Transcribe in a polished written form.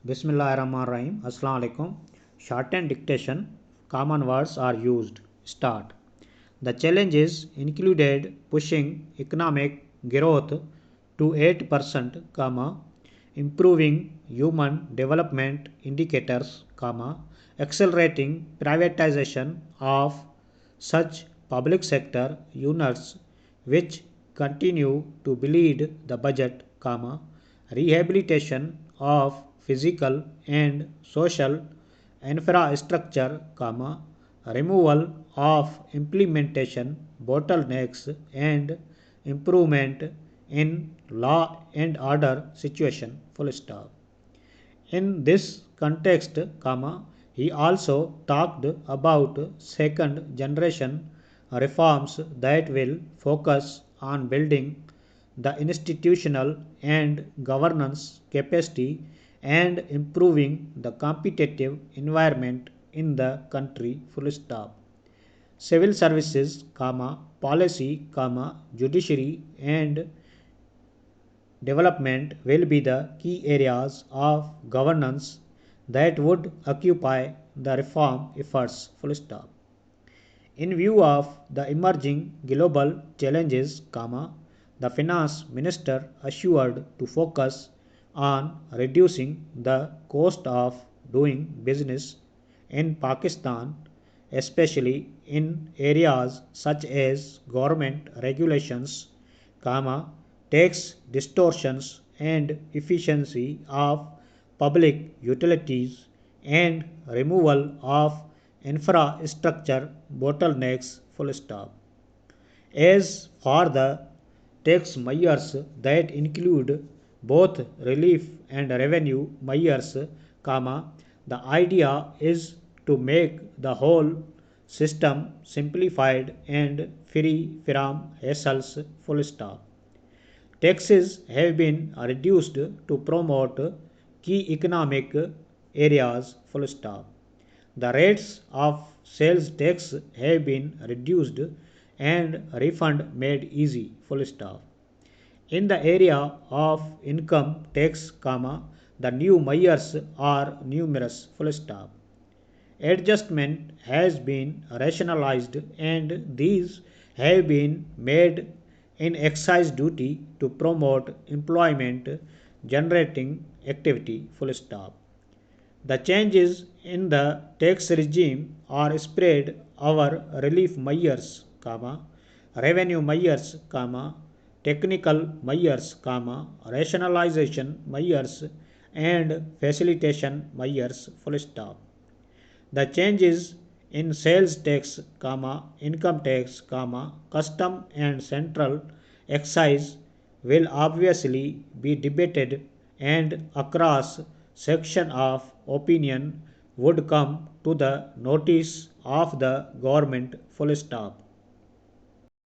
Bismillahirrahmanirrahim. Assalamu alaikum. Shorthand dictation. Common words are used. Start. The challenges included pushing economic growth to 8%, improving human development indicators, accelerating privatization of such public sector units which continue to bleed the budget, rehabilitation of physical and social infrastructure, removal of implementation bottlenecks and improvement in law and order situation, full stop. In this context, he also talked about second generation reforms that will focus on building the institutional and governance capacity and improving the competitive environment in the country, full stop. Civil services, policy, judiciary and development will be the key areas of governance that would occupy the reform efforts, full stop. In view of the emerging global challenges, the finance minister assured to focus on reducing the cost of doing business in Pakistan, especially in areas such as government regulations, tax distortions and efficiency of public utilities and removal of infrastructure bottlenecks, full stop. As for the tax measures that include both relief and revenue measures, the idea is to make the whole system simplified and free from hassles, full stop. Taxes have been reduced to promote key economic areas, full stop. The rates of sales tax have been reduced and refund made easy, full stop. In the area of income tax, the new measures are numerous, full stop. Adjustment has been rationalized and these have been made in excise duty to promote employment generating activity, full stop. The changes in the tax regime are spread over relief measures, revenue measures, technical measures, rationalization measures, and facilitation measures, full stop. The changes in sales tax, income tax, custom and central excise will obviously be debated and across section of opinion would come to the notice of the government, full stop.